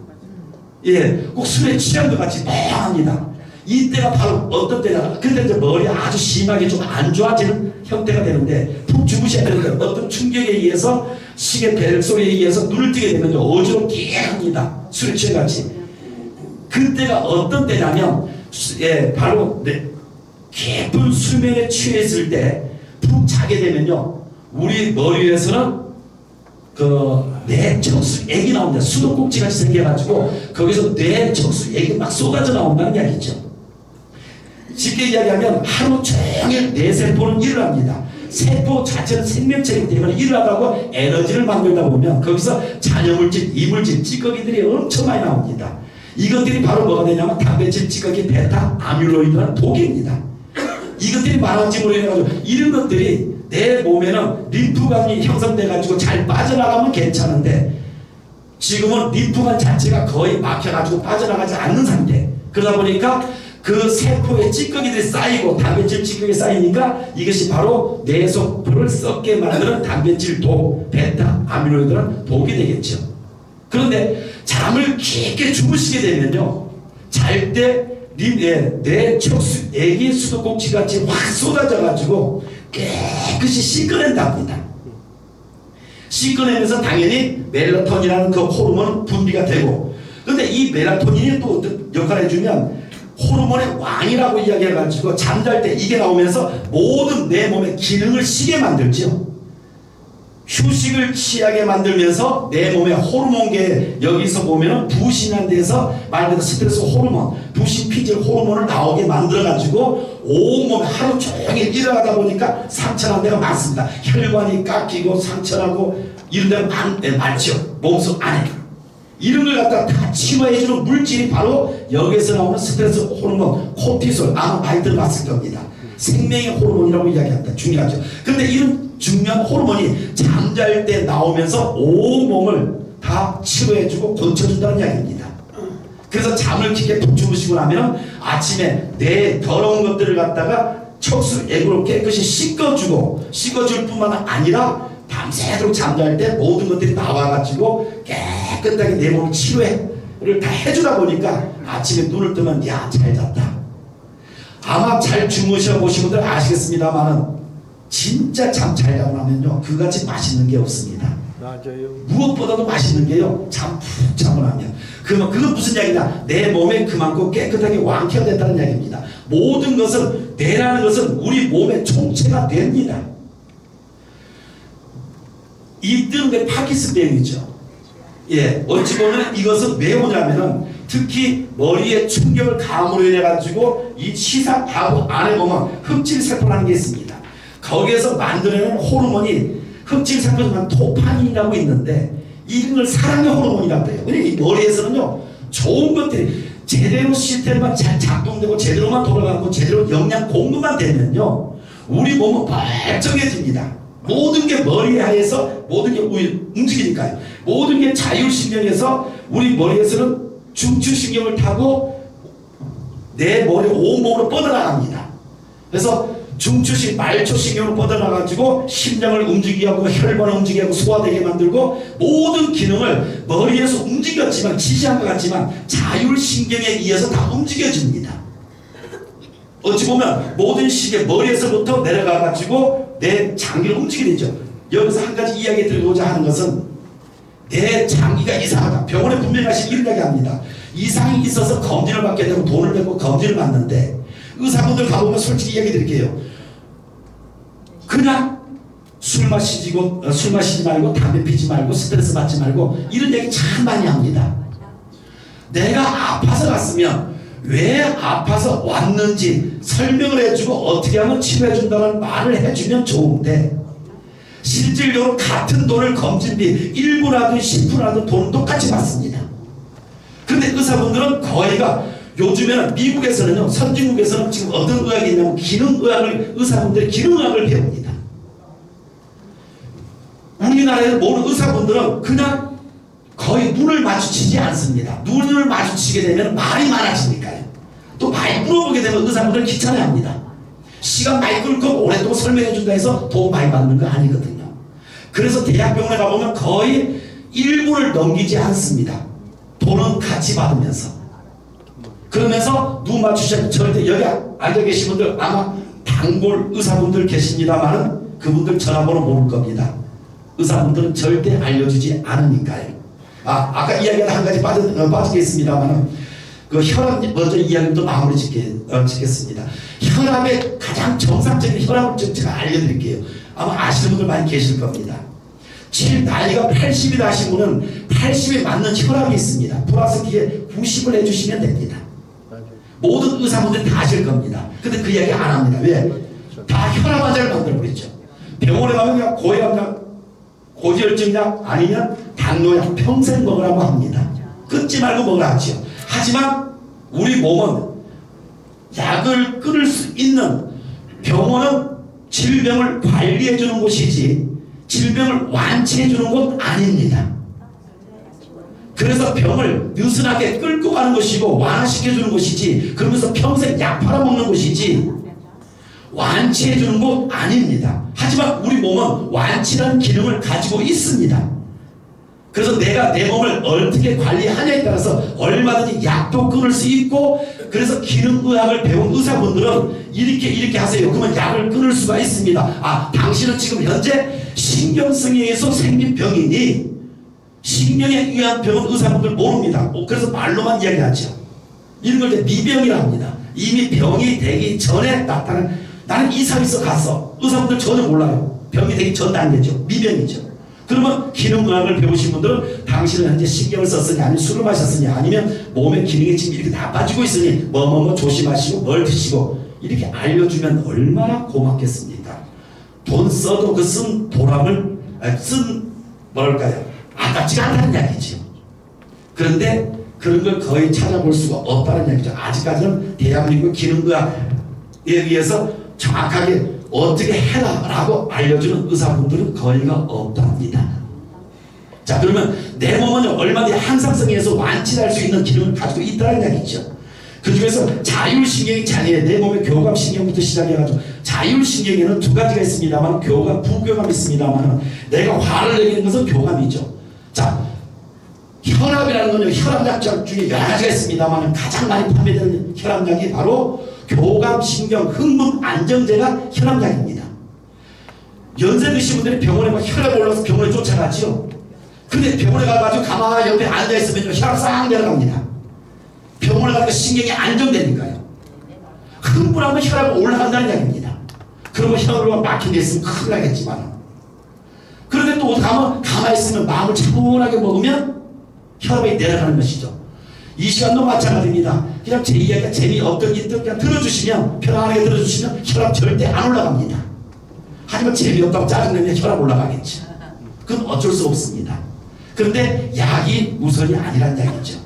예, 꼭 술에 취한 것 같이 뻥합니다. 이때가 바로 어떤 때냐 근데 이제 머리가 아주 심하게 좀 안 좋아지는 형태가 되는데 푹 주무셔야 되는데 어떤 충격에 의해서 시계 벨 소리에 의해서 눈을 뜨게 되면 어지럽게 합니다. 술에 취해같이. 그때가 어떤 때냐면 예, 바로 깊은 수면에 취했을 때 푹 자게 되면요 우리 머리 위에서는 그 뇌척수액이 나옵니다. 수도꼭지같이 생겨가지고 거기서 뇌척수액이 막 쏟아져 나온다는 이야기죠. 쉽게 이야기하면 하루 종일 뇌세포는 일을 합니다. 세포 자체는 생명체이기 때문에 일을 하다고 에너지를 만들다 보면 거기서 잔여물질, 이물질, 찌꺼기들이 엄청 많이 나옵니다. 이것들이 바로 뭐가 되냐면 단백질, 찌꺼기, 베타, 아밀로이드라는 독입니다. 이것들이 많아짐으로 인해서 이런 것들이 내 몸에는 림프관이 형성돼가지고 잘 빠져나가면 괜찮은데 지금은 림프관 자체가 거의 막혀가지고 빠져나가지 않는 상태. 그러다 보니까 그 세포에 찌꺼기들이 쌓이고 단백질 찌꺼기 쌓이니까 이것이 바로 뇌세포를 썩게 만드는 단백질 독, 베타, 아밀로이드는 독이 되겠죠. 그런데 잠을 깊게 주무시게 되면요 잘 때 뇌척수액이 수도꼭지같이 확 쏟아져가지고 깨끗이 씻어낸답니다. 씻어내면서 당연히 멜라토닌이라는 그 호르몬은 분비가 되고 그런데 이 멜라토닌이 또 어떤 역할을 해주면 호르몬의 왕이라고 이야기해가지고 잠잘 때 이게 나오면서 모든 내 몸의 기능을 쉬게 만들죠. 휴식을 취하게 만들면서 내 몸의 호르몬계 여기서 보면은 부신한 데서 말 그대로 스트레스 호르몬, 부신 피질 호르몬을 나오게 만들어가지고 온몸에 하루 종일 일어나다 보니까 상처난 데가 많습니다. 혈관이 깎이고 상처나고 이런 데가 많죠. 몸속 안에. 이런 걸 갖다가 다 치료해주는 물질이 바로 여기서 나오는 스트레스 호르몬, 코티솔, 아마 많이 들어봤을 겁니다. 생명의 호르몬이라고 이야기합니다. 중요하죠. 그런데 이런 중요한 호르몬이 잠잘 때 나오면서 온 몸을 다 치료해주고 고쳐준다는 이야기입니다. 그래서 잠을 깊게 푹 주무시고 나면 아침에 내 더러운 것들을 갖다가 척수액으로 깨끗이 씻어줄 뿐만 아니라 밤새도록 잠잘 때 모든 것들이 나와가지고 깨끗하게 내 몸 치료를 다 해주다 보니까 아침에 눈을 뜨면 야, 잘 잤다. 아마 잘 주무셔 보신 분들 아시겠습니다만은 진짜 잠 잘 자고 나면요 그같이 맛있는 게 없습니다. 맞아요. 무엇보다도 맛있는 게요 잠 푹 자고 나면 그건 무슨 이야기냐 내 몸에 그만큼 깨끗하게 완쾌가 됐다는 이야기입니다. 모든 것은 뇌라는 것은 우리 몸의 총체가 됩니다. 이 때문에 파킨슨병이죠. 예, 어찌 보면 이것은 왜 오냐면은 특히 머리에 충격을 감으로 인해 가지고 이 시사하고 안에 보면 흡질세포라는 게 있습니다. 거기에서 만들어내는 호르몬이 흡질세포지만 도파민이라고 있는데 이런 걸 사랑의 호르몬이라고 해요. 그러니까 이 머리에서는요 좋은 것들이 제대로 시스템만 잘 작동되고 제대로만 돌아가고 제대로 영양 공급만 되면요 우리 몸은 멀쩡해집니다. 모든 게 머리 하에서 모든 게 움직이니까요. 모든 게 자율신경에서 우리 머리에서는 중추신경을 타고 내 머리 온몸으로 뻗어나갑니다. 그래서 중추신 말초신경으로 뻗어나가지고 심장을 움직이게 하고 혈관을 움직이게 하고 소화되게 만들고 모든 기능을 머리에서 움직였지만 지시한 것 같지만 자율신경에 의해서 다 움직여집니다. 어찌 보면 모든 시계 머리에서부터 내려가가지고 내 장기를 움직이게 되죠. 여기서 한 가지 이야기 드리고자 하는 것은 내 장기가 이상하다. 병원에 분명히 가시면 이런 이야기 합니다. 이상이 있어서 검진을 받게 되고 돈을 내고 검진을 받는데 의사분들 가보면 솔직히 이야기 드릴게요. 그냥 술 마시지 말고 담배 피지 말고 스트레스 받지 말고 이런 얘기 참 많이 합니다. 내가 아파서 갔으면 왜 아파서 왔는지 설명을 해주고 어떻게 하면 치료해준다는 말을 해주면 좋은데 실질적으로 같은 돈을 검진비 1분하든 10분하든 돈 똑같이 받습니다. 그런데 의사분들은 거의가 요즘에는 미국에서는요 선진국에서는 지금 어떤 의학이 있냐면 기능의학을 의사분들이 기능의학을 배웁니다. 우리나라에 모든 의사분들은 그냥 거의 눈을 마주치지 않습니다. 눈을 마주치게 되면 말이 많아지니까요. 또 많이 물어보게 되면 의사분들은 귀찮아합니다. 시간 많이 끌고 오랫동안 설명해 준다 해서 돈 많이 받는 거 아니거든요. 그래서 대학병원에 가보면 거의 1분을 넘기지 않습니다. 돈은 같이 받으면서. 그러면서 눈 마주치면 절대 여기 앉아 계신 분들 아마 단골 의사분들 계십니다만은 그분들 전화번호 모를 겁니다. 의사분들은 절대 알려주지 않으니까요. 아까 이야기가 한 가지 빠지겠습니다만은 그 혈압 먼저 이야기도 마무리 짓겠습니다. 혈압의 가장 정상적인 혈압을 제가 알려드릴게요. 아마 아시는 분들 많이 계실 겁니다. 나이가 80이 나신 분은 80에 맞는 혈압이 있습니다. 플러스 기에 90을 해주시면 됩니다. 모든 의사분들이 다 아실 겁니다. 근데 그 이야기 안 합니다. 왜? 다 혈압 환자를 만들어버렸죠. 병원에 가면 그냥 고혈압약, 고지혈증약 아니면 당뇨약 평생 먹으라고 합니다. 끊지 말고 먹으라 하죠. 하지만 우리 몸은 약을 끊을 수 있는, 병원은 질병을 관리해 주는 곳이지 질병을 완치해 주는 곳 아닙니다. 그래서 병을 느슨하게 끌고 가는 것이고 완화시켜 주는 곳이지, 그러면서 평생 약 팔아먹는 곳이지 완치해 주는 곳 아닙니다. 하지만 우리 몸은 완치라는 기능을 가지고 있습니다. 그래서 내가 내 몸을 어떻게 관리하냐에 따라서 얼마든지 약도 끊을 수 있고, 그래서 기능의학을 배운 의사분들은 이렇게 하세요. 그러면 약을 끊을 수가 있습니다. 당신은 지금 현재 신경성에 의해서 생긴 병이니, 신경에 의한 병은 의사분들 모릅니다. 그래서 말로만 이야기하죠. 이런 걸 이제 미병이라 합니다. 이미 병이 되기 전에 나타난, 나는 이사에서 갔어. 의사분들 전혀 몰라요. 병이 되기 전 단계죠. 미병이죠. 그러면 기능의학을 배우신 분들은 당신은 현재 신경을 썼으니, 아니면 술을 마셨으니, 아니면 몸의 기능이 지금 이렇게 나빠지고 있으니 뭐 조심하시고 뭘 드시고, 이렇게 알려주면 얼마나 고맙겠습니까? 돈 써도 그 쓴 보람을 뭐랄까요, 아깝지가 않다는 이야기죠. 그런데 그런 걸 거의 찾아볼 수가 없다는 이야기죠. 아직까지는 대한민국 기능의학에 의해서 정확하게 어떻게 해라 라고 알려주는 의사분들은 거의가 없답니다. 자, 그러면 내 몸은 얼마든지 항상성에 의해서 완치할 수 있는 기능을 가지고 있다는 이야기죠. 그 중에서 자율신경이 장애, 내 몸의 교감신경부터 시작해가지고, 자율신경에는 두 가지가 있습니다만, 교감, 부교감이 있습니다만, 내가 화를 내는 것은 교감이죠. 자, 혈압이라는 건 혈압약 중에 여러 가지가 있습니다만 가장 많이 판매되는 혈압약이 바로 교감신경 흥분 안정제가 혈압약입니다. 연세 드신 분들이 병원에 막 혈압 올라서 병원에 쫓아가죠. 근데 병원에 가가지고 가만히 옆에 앉아있으면 혈압 싹 내려갑니다. 병원에 가니까 신경이 안정되니까요. 흥분하면 혈압이 올라간다는 약입니다. 그러면 혈압이 막힌 데 있으면 큰일 나겠지만, 그런데 또 가만히 있으면 마음을 차분하게 먹으면 혈압이 내려가는 것이죠. 이 시간도 마찬가지입니다. 그냥 제 이야기가 재미없던 있든 그냥 들어주시면, 편안하게 들어주시면 혈압 절대 안 올라갑니다. 하지만 재미없다고 짜증내면 혈압 올라가겠죠. 그건 어쩔 수 없습니다. 그런데 약이 우선이 아니란 이야기죠.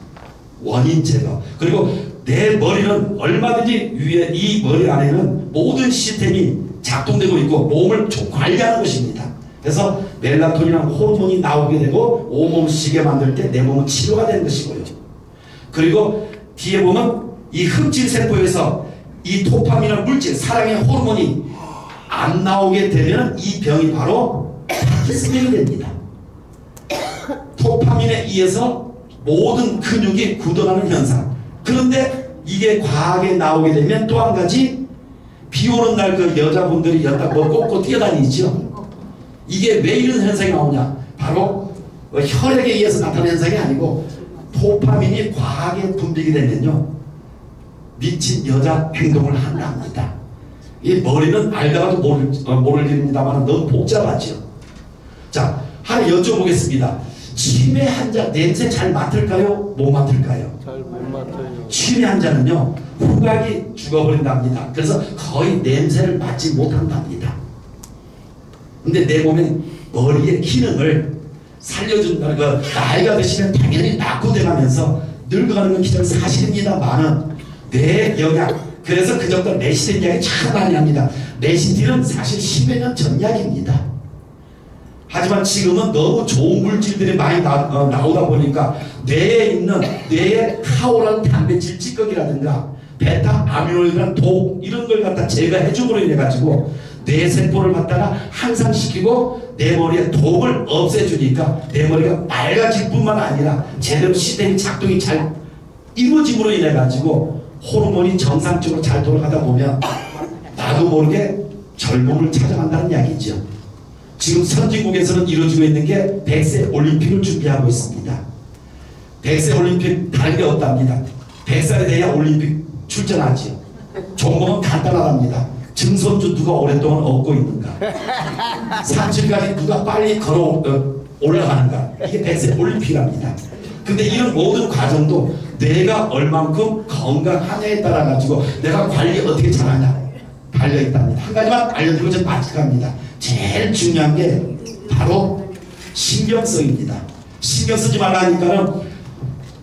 원인 제거. 그리고 내 머리는 얼마든지 위에, 이 머리 안에는 모든 시스템이 작동되고 있고 몸을 관리하는 것입니다. 그래서 멜라토닌이라는 호르몬이 나오게 되고 온몸 쉬게 만들 때 내 몸은 치료가 되는 것이고요. 그리고 뒤에 보면 이 흑질세포에서 이 도파민이라는 물질, 사랑의 호르몬이 안 나오게 되면 이 병이 바로 파킨슨병이 됩니다. 도파민에 의해서 모든 근육이 굳어가는 현상. 그런데 이게 과하게 나오게 되면 또 한 가지, 비 오는 날 그 여자분들이 여기다 뭐 꽂고 뛰어다니죠. 이게 왜 이런 현상이 나오냐? 바로 혈액에 의해서 나타나는 현상이 아니고 도파민이 과하게 분비게 되면요, 미친 여자 행동을 한답니다. 이 머리는 알다가도 모를 일입니다만 너무 복잡하죠. 자, 하나 여쭤보겠습니다. 치매 환자 냄새 잘 맡을까요? 못 맡을까요? 잘 못 맡아요. 치매 환자는요, 후각이 죽어버린답니다. 그래서 거의 냄새를 맡지 못한답니다. 근데 내 몸에 머리의 기능을 살려준다는 거, 나이가 드시면 당연히 낙후돼가면서 늙어가는 건 기존 사실입니다만은 뇌 영양, 그래서 그전부터 레시틴 이야기 참 많이 합니다. 레시틴은 사실 10여 년 전 이야기입니다. 하지만 지금은 너무 좋은 물질들이 많이 나오다 보니까 뇌에 있는 뇌에 타오르는 단백질 찌꺼기라든가 베타 아미로이드라는 독 이런 걸 갖다 제거해 줌으로 인해 가지고 뇌 세포를 갖다가 향상시키고 내 머리에 독을 없애주니까 내 머리가 맑아질 뿐만 아니라 제대로 시스템이 작동이 잘 이루어짐으로 인해 가지고 호르몬이 정상적으로 잘 돌아가다 보면 나도 모르게 젊음을 찾아간다는 이야기죠. 지금 선진국에서는 이루어지고 있는 게 100세 올림픽을 준비하고 있습니다. 100세 올림픽 다른 게 없답니다. 100살이 돼야 올림픽 출전하지요. 종목은 간단하답니다. 증손주 누가 오랫동안 얻고 있는가, 산실까지 누가 빨리 올라가는가, 이게 100세 올림픽입니다. 근데 이런 모든 과정도 내가 얼만큼 건강하냐에 따라 가지고 내가 관리 어떻게 잘하냐 달려있답니다. 한 가지만 알려드리고 좀 마치갑니다. 제일 중요한 게 바로 신경성입니다. 신경 쓰지 말라니까는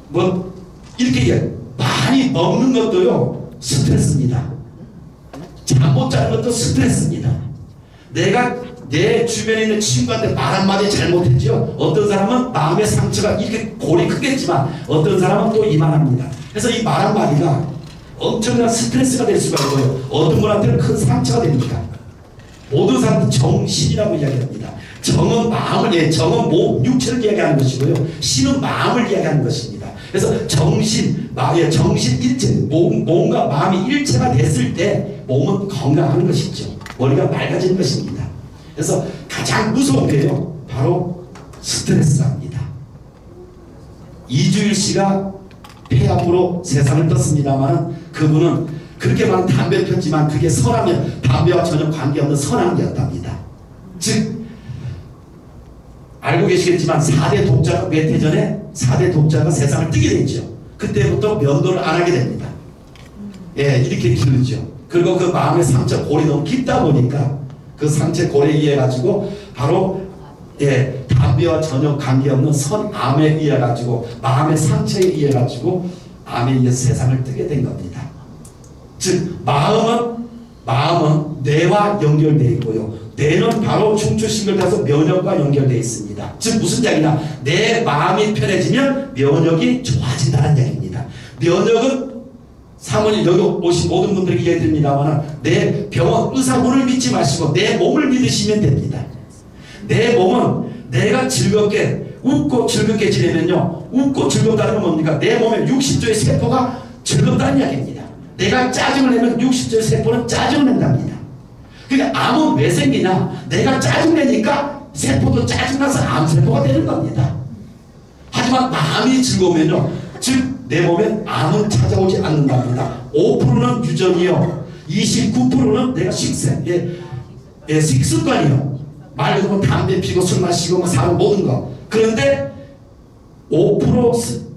뭐 이렇게 많이 먹는 것도요 스트레스입니다. 잠 못 자는 것도 스트레스입니다. 내가 내 주변에 있는 친구한테 말 한마디 잘못했죠. 어떤 사람은 마음의 상처가 이렇게 골이 크겠지만 어떤 사람은 또 이만합니다. 그래서 이 말 한마디가 엄청난 스트레스가 될 수가 있고요. 어떤 분한테는 큰 상처가 됩니다. 모든 사람은 정신이라고 이야기합니다. 정은 마음을, 정은 몸, 육체를 이야기하는 것이고요. 신은 마음을 이야기하는 것입니다. 그래서 정신, 정신 일체, 몸과 마음이 일체가 됐을 때 몸은 건강한 것이죠. 머리가 맑아지는 것입니다. 그래서 가장 무서운 게요, 바로 스트레스랍니다. 이주일 씨가 폐암으로 세상을 떴습니다만 그분은 그렇게 많은 담배를 폈지만 그게 선하면 담배와 전혀 관계없는 선한 게였답니다. 즉 알고 계시겠지만 4대 독자가 몇 해 전에 4대 독자가 세상을 뜨게 되죠. 그때부터 면도를 안 하게 됩니다. 예, 이렇게 기르죠. 그리고 그 마음의 상처, 골이 너무 깊다 보니까 그 상처 골에 의해 가지고 바로 담배와 전혀 관계없는 선암에 의해 가지고 마음의 상처에 의해 가지고 암에 의해 세상을 뜨게 된 겁니다. 즉 마음은 뇌와 연결되어 있고요. 뇌는 바로 중추신경을 타서 면역과 연결되어 있습니다. 즉 무슨 이야기냐? 내 마음이 편해지면 면역이 좋아진다는 이야기입니다. 면역은 사모님 여기 오신 모든 분들에게 이야기드립니다만 내 병원 의사분을 믿지 마시고 내 몸을 믿으시면 됩니다. 내 몸은 내가 즐겁게 웃고 즐겁게 지내면요, 웃고 즐겁다는 건 뭡니까? 내 몸에 60조의 세포가 즐겁다는 이야기입니다. 내가 짜증을 내면 60조의 세포는 짜증을 낸답니다. 그러니까 암은 왜 생기냐? 내가 짜증내니까 세포도 짜증나서 암세포가 되는 겁니다. 하지만 마음이 즐거우면요, 즉 내 몸에 암은 찾아오지 않는답니다. 5%는 유전이요, 29%는 내가 식습관이요. 말 그대로 담배 피고 술 마시고 뭐 사고 모든 거. 그런데 5%,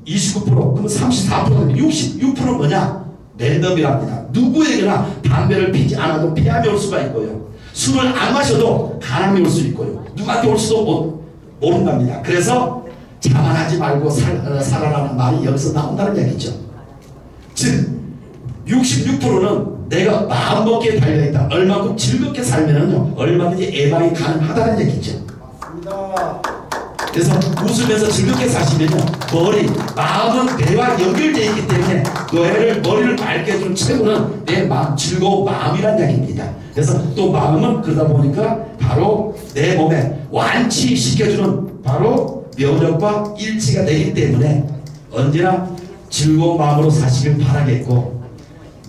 29%, 그러면 34%는 66%는 뭐냐? 랜덤이랍니다. 누구에게나 담배를 피지 않아도 폐암이 올 수가 있고요. 술을 안 마셔도 간암이 올 수 있고요. 누구한테 올 수도 모른답니다. 그래서 자만하지 말고 살아라는 말이 여기서 나온다는 얘기죠. 즉 66%는 내가 마음먹기에 달려있다. 얼마큼 즐겁게 살면은요, 얼마든지 예방이 가능하다는 얘기죠. 맞습니다. 그래서 웃으면서 즐겁게 사시면요, 마음은 뇌와 연결되어 있기 때문에 머리를 맑게 해주는 최고는 내 마음, 즐거운 마음이란 얘기입니다. 그래서 또 마음은 그러다 보니까 바로 내 몸에 완치시켜주는 바로 면역과 일치가 되기 때문에 언제나 즐거운 마음으로 사시길 바라겠고,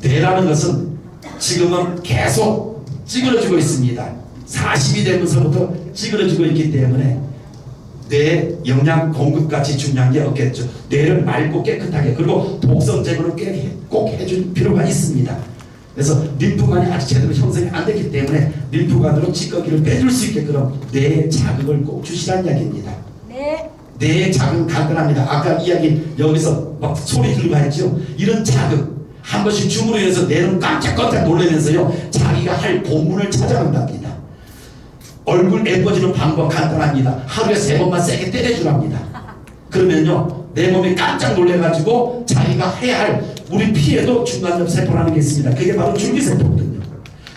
뇌라는 것은 지금은 계속 찌그러지고 있습니다. 40이 되면서부터 찌그러지고 있기 때문에 뇌 영양 공급같이 중요한 게 없겠죠. 뇌를 맑고 깨끗하게, 그리고 독성 제거를 꼭 해줄 필요가 있습니다. 그래서 림프관이 아직 제대로 형성이 안 됐기 때문에 림프관으로 찌꺼기를 빼줄 수 있게끔 뇌에 자극을 꼭 주시라는 이야기입니다. 네. 뇌의 자극은 간단합니다. 아까 이야기 여기서 막 소리 들고 했죠. 이런 자극 한 번씩 줌으로 인해서 뇌는 깜짝깜짝 놀라면서요, 자기가 할 본분을 찾아간답니다. 얼굴 예뻐지는 방법 간단합니다. 하루에 3번만 세게 때려주랍니다. 그러면요, 내 몸이 깜짝 놀래가지고 자기가 해야 할, 우리 피에도 중간염 세포라는 게 있습니다. 그게 바로 줄기세포거든요.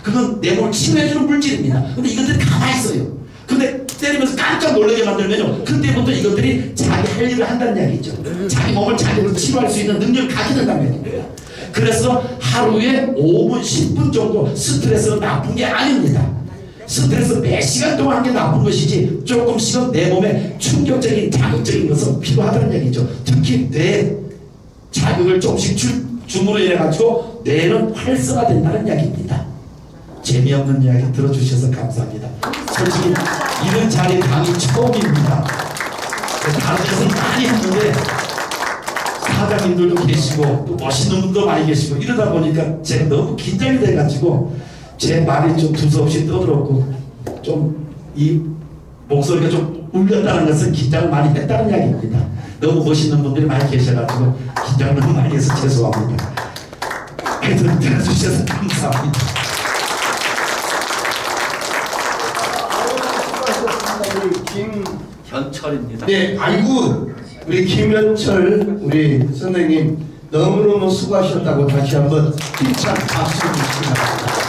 그건 내 몸을 치료해주는 물질입니다. 근데 이것들이 가만히 있어요. 근데 때리면서 깜짝 놀라게 만들면요 그때부터 이것들이 자기 할 일을 한다는 얘기죠. 자기 몸을 자기로 치료할 수 있는 능력을 갖게 된다는 얘기입니다. 그래서 하루에 5분 10분 정도 스트레스는 나쁜 게 아닙니다. 스트레스 몇 시간 동안 하는 게 나쁜 것이지 조금씩은 내 몸에 충격적인 자극적인 것은 필요하다는 얘기죠. 특히 뇌 자극을 조금씩 줌으로 인해 가지고 뇌는 활성화된다는 이야기입니다. 재미없는 이야기 들어주셔서 감사합니다. 솔직히 이런 자리 강의 처음입니다. 다른 데서 많이 했는데 사장님들도 계시고 또 멋있는 분도 많이 계시고 이러다 보니까 제가 너무 긴장이 돼가지고 제 말이 좀 두서없이 떠들었고 좀 이 목소리가 좀 울렸다는 것은 긴장을 많이 했다는 이야기입니다. 너무 멋있는 분들이 많이 계셔가지고 긴장을 너무 많이 해서 죄송합니다. 하여튼 들어주셔서 감사합니다. 김현철입니다. 네, 아이고 우리 김현철 우리 선생님 너무너무 수고하셨다고 다시 한번 힘찬 박수 주시기 바랍니다.